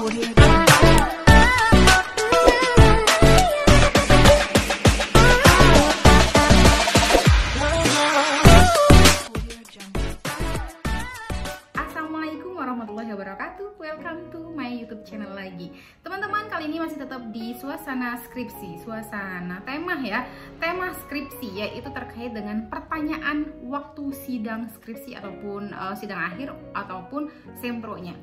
Assalamualaikum warahmatullahi wabarakatuh. Welcome to my YouTube channel lagi. Teman-teman, kali ini masih tetap di suasana skripsi, suasana tema ya. Tema skripsi yaitu terkait dengan pertanyaan waktu sidang skripsi ataupun sidang akhir ataupun sempronya.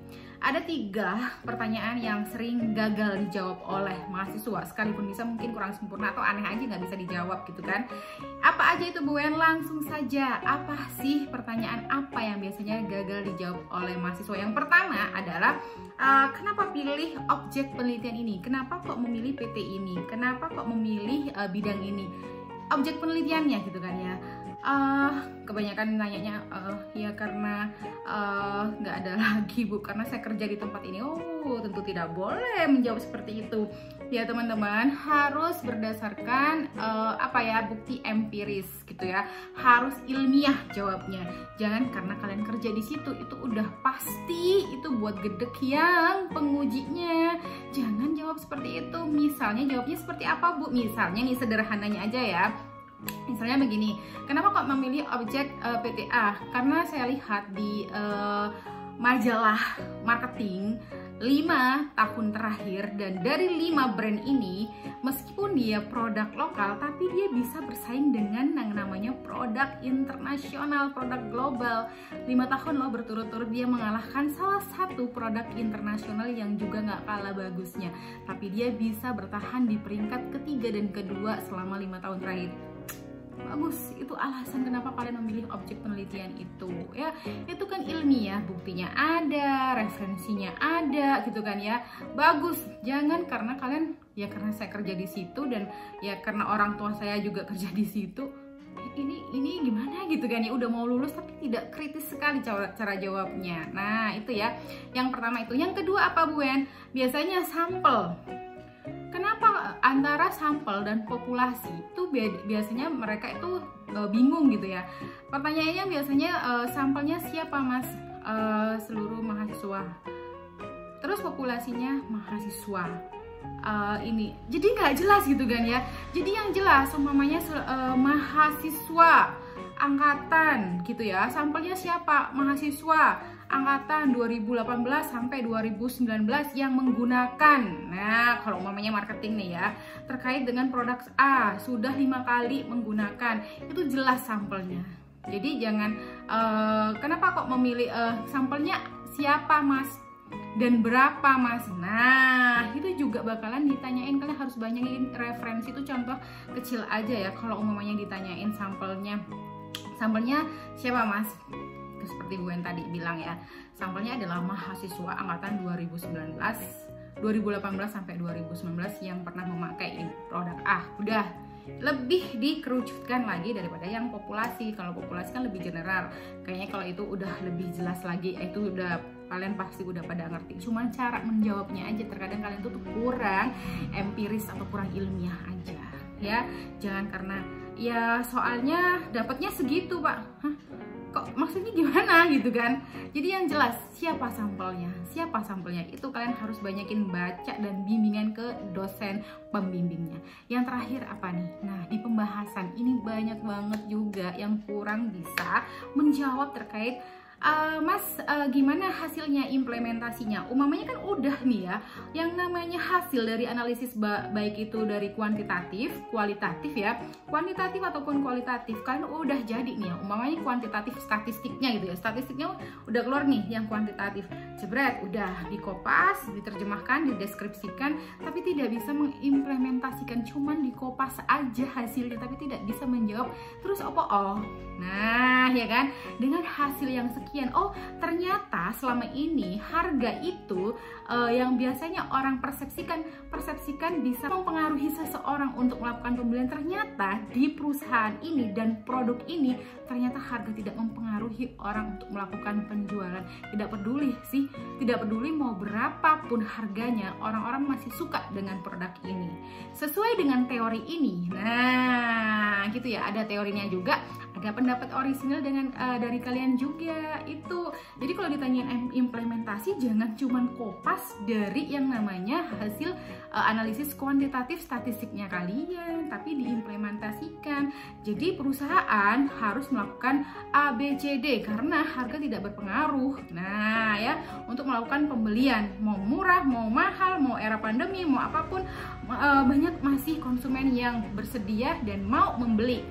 Ada 3 pertanyaan yang sering gagal dijawab oleh mahasiswa, sekalipun bisa mungkin kurang sempurna atau aneh aja nggak bisa dijawab gitu kan. Apa aja itu Bu En? Langsung saja, apa sih pertanyaan apa yang biasanya gagal dijawab oleh mahasiswa? Yang pertama adalah kenapa pilih objek penelitian ini? Kenapa kok memilih PT ini? Kenapa kok memilih bidang ini? Objek penelitiannya gitu kan ya. Kebanyakan nanyanya ya karena nggak ada lagi Bu, karena saya kerja di tempat ini. Oh, tentu tidak boleh menjawab seperti itu ya teman-teman. Harus berdasarkan bukti empiris gitu ya, harus ilmiah jawabnya. Jangan karena kalian kerja di situ itu udah pasti itu buat gedek yang pengujinya. Jangan jawab seperti itu. Misalnya jawabnya seperti apa Bu? Misalnya nih, sederhananya aja ya. Misalnya begini, kenapa kok memilih objek PTA? Karena saya lihat di majalah marketing 5 tahun terakhir, dan dari 5 brand ini meskipun dia produk lokal tapi dia bisa bersaing dengan yang namanya produk internasional, produk global. 5 tahun loh berturut-turut dia mengalahkan salah satu produk internasional yang juga nggak kalah bagusnya, tapi dia bisa bertahan di peringkat ketiga dan kedua selama 5 tahun terakhir. Bagus, itu alasan kenapa kalian memilih objek penelitian itu ya. Itu kan ilmiah, buktinya ada, referensinya ada gitu kan ya. Bagus. Jangan karena kalian ya karena saya kerja di situ dan ya karena orang tua saya juga kerja di situ, ini gimana gitu kan ya, udah mau lulus tapi tidak kritis sekali cara jawabnya. Nah, itu ya. Yang pertama itu. Yang kedua apa Bu En? Biasanya sampel. Kenapa antara sampel dan populasi itu biasanya mereka itu bingung gitu ya. Pertanyaannya biasanya sampelnya siapa Mas? Seluruh mahasiswa. Terus populasinya mahasiswa. Ini jadi nggak jelas gitu kan ya. Jadi yang jelas umpamanya mahasiswa angkatan gitu ya. Sampelnya siapa? Mahasiswa angkatan 2018 sampai 2019 yang menggunakan. Nah, kalau umpamanya marketing nih ya, terkait dengan produk A sudah 5 kali menggunakan, itu jelas sampelnya. Jadi jangan kenapa kok memilih sampelnya siapa Mas dan berapa Mas. Nah, itu juga bakalan ditanyain. Kalian harus banyakin referensi. Itu contoh kecil aja ya. Kalau umpamanya ditanyain sampelnya siapa Mas, seperti Bu En tadi bilang ya, sampelnya adalah mahasiswa angkatan 2018 sampai 2019 yang pernah memakai produk A. Udah lebih dikerucutkan lagi daripada yang populasi. Kalau populasi kan lebih general. Kayaknya kalau itu udah lebih jelas lagi, itu udah kalian pasti udah pada ngerti. Cuman cara menjawabnya aja terkadang kalian tuh kurang empiris atau kurang ilmiah aja ya. Jangan karena ya soalnya dapatnya segitu Pak. Hah? Kok maksudnya gimana gitu kan. Jadi yang jelas siapa sampelnya itu kalian harus banyakin baca dan bimbingan ke dosen pembimbingnya. Yang terakhir apa nih? Nah, di pembahasan ini banyak banget juga yang kurang bisa menjawab terkait Mas, gimana hasilnya implementasinya? Umpamanya kan udah nih ya, yang namanya hasil dari analisis baik itu dari kuantitatif, kualitatif ya, kuantitatif ataupun kualitatif, kan udah jadi nih ya. Umpamanya kuantitatif statistiknya gitu ya, statistiknya udah keluar nih yang kuantitatif, jebret, udah dikopas, diterjemahkan, dideskripsikan, tapi tidak bisa mengimplementasikan, cuman dikopas aja hasilnya, tapi tidak bisa menjawab. Terus apa? Oh, nah ya kan, dengan hasil yang sekian, oh ternyata selama ini harga itu yang biasanya orang persepsikan bisa mempengaruhi seseorang untuk melakukan pembelian, ternyata di perusahaan ini dan produk ini ternyata harga tidak mempengaruhi orang untuk melakukan penjualan. Tidak peduli mau berapapun harganya, orang-orang masih suka dengan produk ini sesuai dengan teori ini. Nah gitu ya, ada teorinya juga. ada pendapat orisinal dengan dari kalian juga itu. Jadi kalau ditanyain implementasi, jangan cuman kopas dari yang namanya hasil analisis kuantitatif statistiknya kalian, tapi diimplementasikan. Jadi perusahaan harus melakukan ABCD karena harga tidak berpengaruh. Nah ya, untuk melakukan pembelian, mau murah, mau mahal, mau era pandemi, mau apapun, banyak masih konsumen yang bersedia dan mau membeli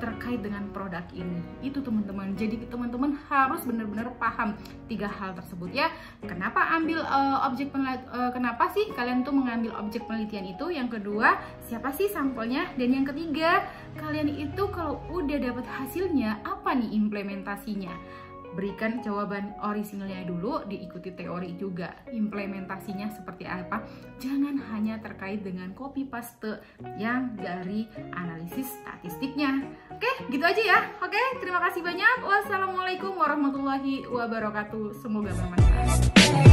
terkait dengan produk ini. Itu teman-teman. Jadi teman-teman harus benar-benar paham 3 hal tersebut ya. Kenapa ambil kenapa sih kalian tuh mengambil objek penelitian itu? Yang kedua, siapa sih sampelnya? Dan yang ketiga, kalian itu kalau udah dapat hasilnya, apa nih implementasinya? Berikan jawaban orisinalnya dulu, diikuti teori juga. Implementasinya seperti apa? Jangan hanya terkait dengan copy paste yang dari analisis statistiknya. Oke, gitu aja ya. Oke, terima kasih banyak. Wassalamualaikum warahmatullahi wabarakatuh. Semoga bermanfaat.